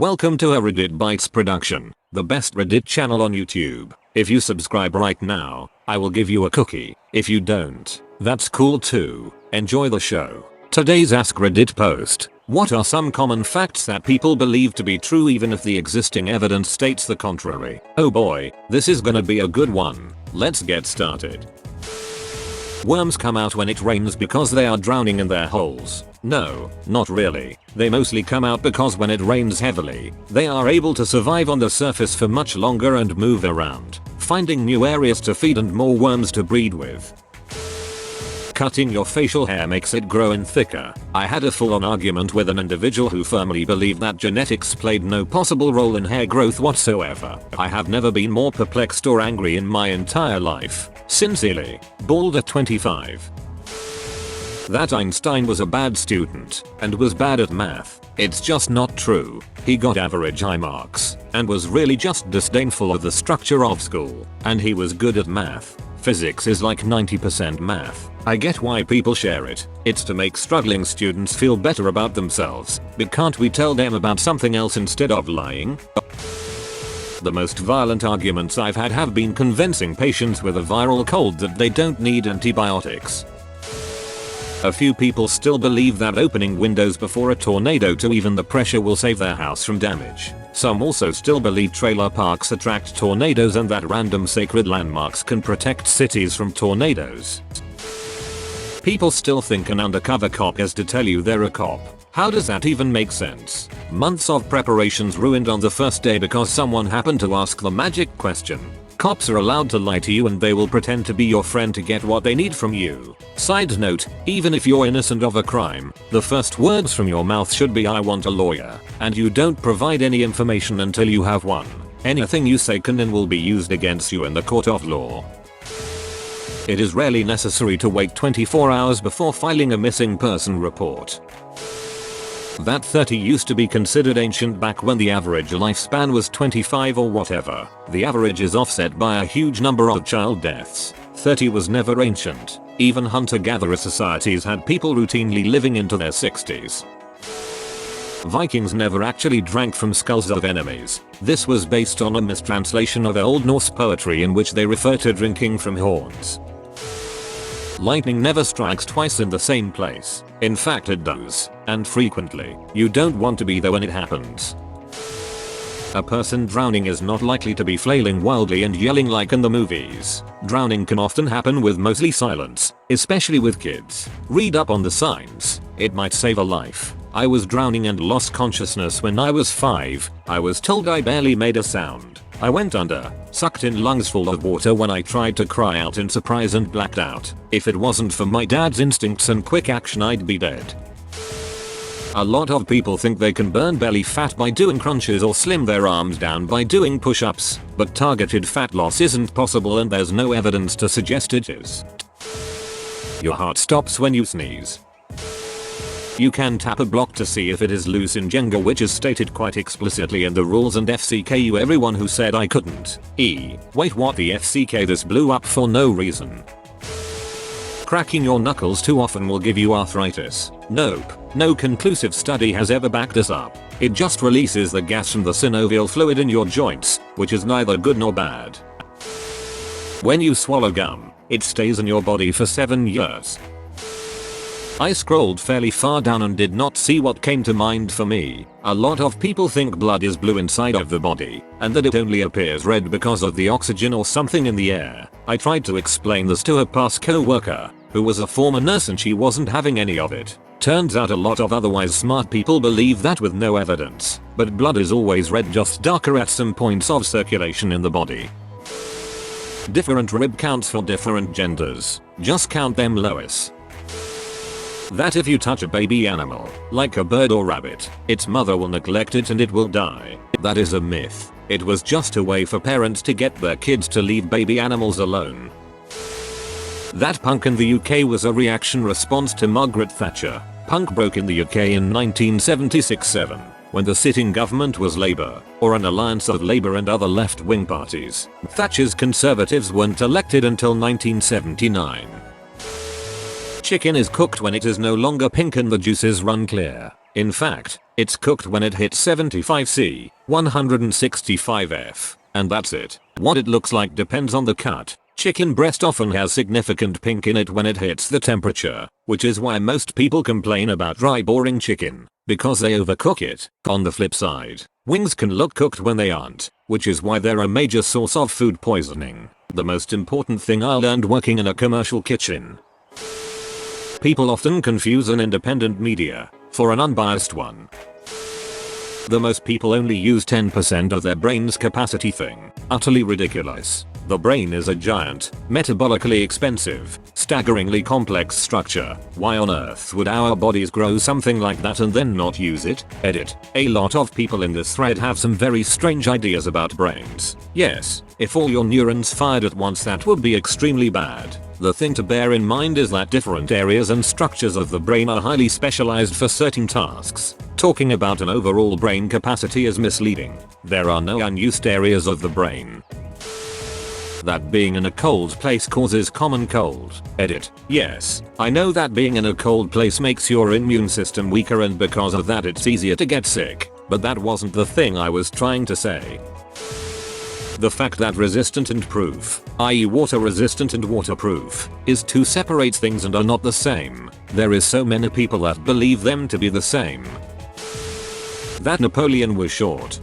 Welcome to a Reddit Bytes production, the best Reddit channel on YouTube. If you subscribe right now, I will give you a cookie. If you don't, that's cool too. Enjoy the show. Today's Ask Reddit post. What are some common facts that people believe to be true even if the existing evidence states the contrary? Oh boy, this is gonna be a good one. Let's get started. Worms come out when it rains because they are drowning in their holes. No, not really. They mostly come out because when it rains heavily, they are able to survive on the surface for much longer and move around, finding new areas to feed and more worms to breed with. Cutting your facial hair makes it grow in thicker. I had a full-on argument with an individual who firmly believed that genetics played no possible role in hair growth whatsoever. I have never been more perplexed or angry in my entire life. Sincerely, bald at 25. That Einstein was a bad student and was bad at math. It's just not true. He got average high marks and was really just disdainful of the structure of school. And he was good at math. Physics is like 90% math. I get why people share it. It's to make struggling students feel better about themselves. But can't we tell them about something else instead of lying? The most violent arguments I've had have been convincing patients with a viral cold that they don't need antibiotics. A few people still believe that opening windows before a tornado to even the pressure will save their house from damage. Some also still believe trailer parks attract tornadoes and that random sacred landmarks can protect cities from tornadoes. People still think an undercover cop has to tell you they're a cop. How does that even make sense? Months of preparations ruined on the first day because someone happened to ask the magic question. Cops are allowed to lie to you and they will pretend to be your friend to get what they need from you. Side note, even if you're innocent of a crime, the first words from your mouth should be "I want a lawyer," and you don't provide any information until you have one. Anything you say can and will be used against you in the court of law. It is rarely necessary to wait 24 hours before filing a missing person report. That 30 used to be considered ancient back when the average lifespan was 25 or whatever. The average is offset by a huge number of child deaths. 30 was never ancient. Even hunter-gatherer societies had people routinely living into their 60s. Vikings never actually drank from skulls of enemies. This was based on a mistranslation of Old Norse poetry in which they refer to drinking from horns. Lightning never strikes twice in the same place. In fact it does, and frequently. You don't want to be there when it happens. A person drowning is not likely to be flailing wildly and yelling like in the movies. Drowning can often happen with mostly silence, especially with kids. Read up on the signs. It might save a life. I was drowning and lost consciousness when I was 5. I was told I barely made a sound. I went under, sucked in lungs full of water when I tried to cry out in surprise and blacked out. If it wasn't for my dad's instincts and quick action, I'd be dead. A lot of people think they can burn belly fat by doing crunches or slim their arms down by doing push-ups, but targeted fat loss isn't possible and there's no evidence to suggest it is. Your heart stops when you sneeze. You can tap a block to see if it is loose in Jenga, which is stated quite explicitly in the rules, and FCKU everyone who said I couldn't. Wait, what? The FCK this blew up for no reason. Cracking your knuckles too often will give you arthritis. Nope. No conclusive study has ever backed this up. It just releases the gas from the synovial fluid in your joints, which is neither good nor bad. When you swallow gum, it stays in your body for 7 years. I scrolled fairly far down and did not see what came to mind for me. A lot of people think blood is blue inside of the body, and that it only appears red because of the oxygen or something in the air. I tried to explain this to a past co-worker, who was a former nurse, and she wasn't having any of it. Turns out a lot of otherwise smart people believe that with no evidence. But blood is always red, just darker at some points of circulation in the body. Different rib counts for different genders. Just count them, Lois. That if you touch a baby animal, like a bird or rabbit, its mother will neglect it and it will die. That is a myth. It was just a way for parents to get their kids to leave baby animals alone. That punk in the UK was a reaction response to Margaret Thatcher. Punk broke in the UK in 1976-7, when the sitting government was Labour, or an alliance of Labour and other left-wing parties. Thatcher's Conservatives weren't elected until 1979. Chicken is cooked when it is no longer pink and the juices run clear. In fact, It's cooked when it hits 75°C, 165°F, and that's it. What it looks like depends on the cut. Chicken breast often has significant pink in it when it hits the temperature, which is why most people complain about dry boring chicken, because they overcook it. On the flip side, wings can look cooked when they aren't, which is why they're a major source of food poisoning. The most important thing I learned working in a commercial kitchen. People often confuse an independent media for an unbiased one. The most people only use 10% of their brain's capacity thing. Utterly ridiculous. The brain is a giant, metabolically expensive, staggeringly complex structure. Why on earth would our bodies grow something like that and then not use it? Edit. A lot of people in this thread have some very strange ideas about brains. Yes, if all your neurons fired at once that would be extremely bad. The thing to bear in mind is that different areas and structures of the brain are highly specialized for certain tasks. Talking about an overall brain capacity is misleading. There are no unused areas of the brain. That being in a cold place causes common cold. Edit. Yes, I know that being in a cold place makes your immune system weaker and because of that it's easier to get sick, but that wasn't the thing I was trying to say. The fact that resistant and proof, i.e. water resistant and waterproof, is two separate things and are not the same. There is so many people that believe them to be the same. That Napoleon was short.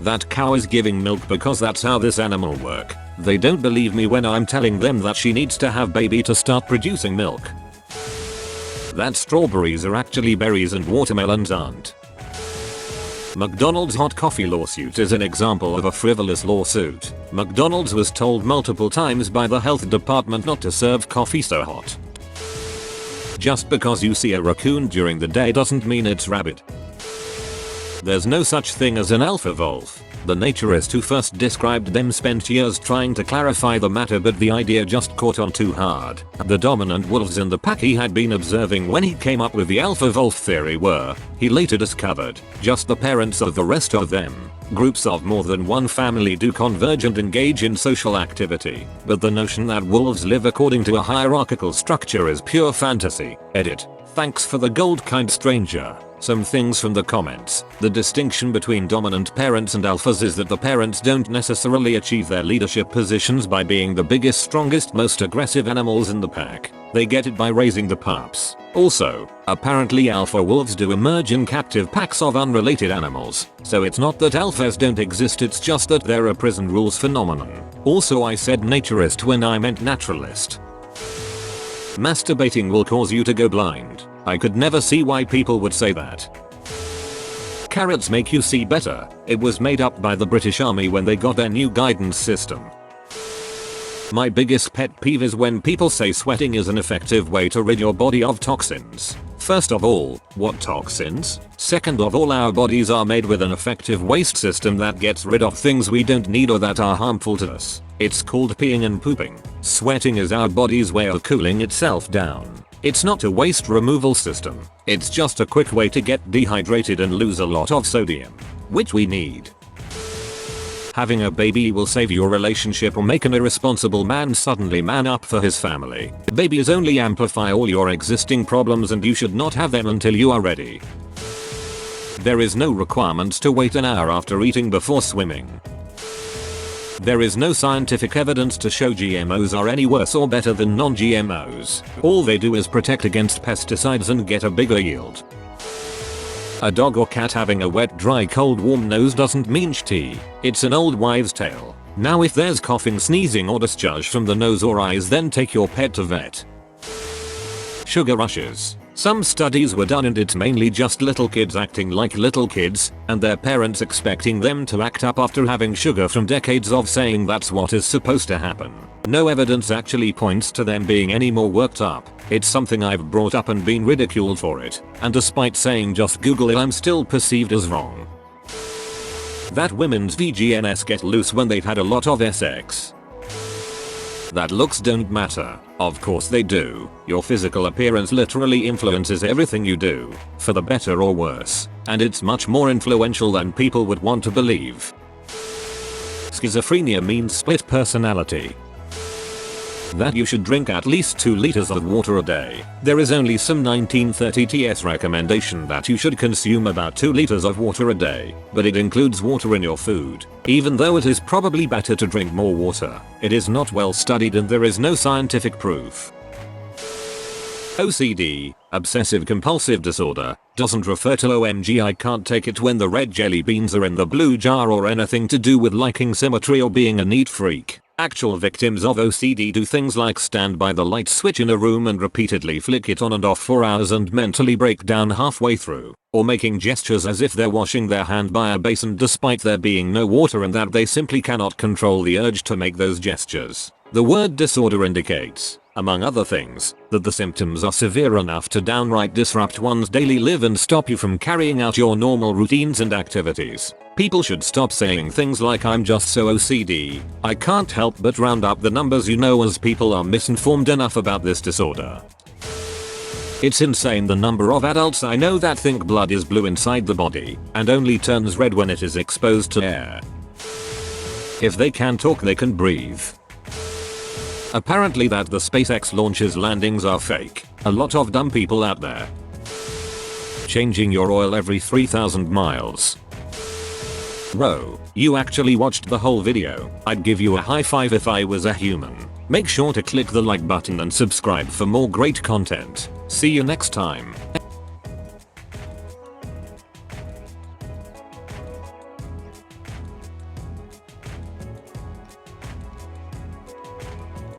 That cow is giving milk because that's how this animal work. They don't believe me when I'm telling them that she needs to have baby to start producing milk. That strawberries are actually berries and watermelons aren't. McDonald's hot coffee lawsuit is an example of a frivolous lawsuit. McDonald's was told multiple times by the health department not to serve coffee so hot. Just because you see a raccoon during the day doesn't mean it's rabid. There's no such thing as an alpha wolf. The naturist who first described them spent years trying to clarify the matter, but the idea just caught on too hard. The dominant wolves in the pack he had been observing when he came up with the alpha wolf theory were, he later discovered, just the parents of the rest of them. Groups of more than one family do converge and engage in social activity, but the notion that wolves live according to a hierarchical structure is pure fantasy. Edit. Thanks for the gold, kind stranger. Some things from the comments. The distinction between dominant parents and alphas is that the parents don't necessarily achieve their leadership positions by being the biggest, strongest, most aggressive animals in the pack. They get it by raising the pups. Also, apparently alpha wolves do emerge in captive packs of unrelated animals. So it's not that alphas don't exist, it's just that they're a prison rules phenomenon. Also, I said naturist when I meant naturalist. Masturbating will cause you to go blind. I could never see why people would say that. Carrots make you see better. It was made up by the British Army when they got their new guidance system. My biggest pet peeve is when people say sweating is an effective way to rid your body of toxins. First of all, what toxins? Second of all, our bodies are made with an effective waste system that gets rid of things we don't need or that are harmful to us. It's called peeing and pooping. Sweating is our body's way of cooling itself down. It's not a waste removal system. It's just a quick way to get dehydrated and lose a lot of sodium, which we need. Having a baby will save your relationship or make an irresponsible man suddenly man up for his family. Babies only amplify all your existing problems and you should not have them until you are ready. There is no requirement to wait an hour after eating before swimming. There is no scientific evidence to show GMOs are any worse or better than non-GMOs. All they do is protect against pesticides and get a bigger yield. A dog or cat having a wet, dry, cold, warm nose doesn't mean tea. It's an old wives' tale. Now if there's coughing, sneezing or discharge from the nose or eyes, then take your pet to vet. Sugar rushes. Some studies were done and it's mainly just little kids acting like little kids, and their parents expecting them to act up after having sugar from decades of saying that's what is supposed to happen. No evidence actually points to them being any more worked up. It's something I've brought up and been ridiculed for it, and despite saying just Google it, I'm still perceived as wrong. That women's VGNs get loose when they've had a lot of sex. That looks don't matter. Of course they do. Your physical appearance literally influences everything you do, for the better or worse, and it's much more influential than people would want to believe. Schizophrenia means split personality. that you should drink at least 2 liters of water a day. There is only some 1930s recommendation that you should consume about 2 liters of water a day, but it includes water in your food. Even though it is probably better to drink more water, it is not well studied and there is no scientific proof. OCD, obsessive compulsive disorder, doesn't refer to OMG I can't take it when the red jelly beans are in the blue jar or anything to do with liking symmetry or being a neat freak. Actual victims of OCD do things like stand by the light switch in a room and repeatedly flick it on and off for hours and mentally break down halfway through, or making gestures as if they're washing their hand by a basin despite there being no water and that they simply cannot control the urge to make those gestures. The word disorder indicates, among other things, that the symptoms are severe enough to downright disrupt one's daily life and stop you from carrying out your normal routines and activities. People should stop saying things like I'm just so OCD. I can't help but round up the numbers, as people are misinformed enough about this disorder. It's insane the number of adults I know that think blood is blue inside the body and only turns red when it is exposed to air. If they can talk, they can breathe. Apparently that the SpaceX launches landings are fake. A lot of dumb people out there. Changing your oil every 3,000 miles. Bro, you actually watched the whole video. I'd give you a high five if I was a human. Make sure to click the like button and subscribe for more great content. See you next time.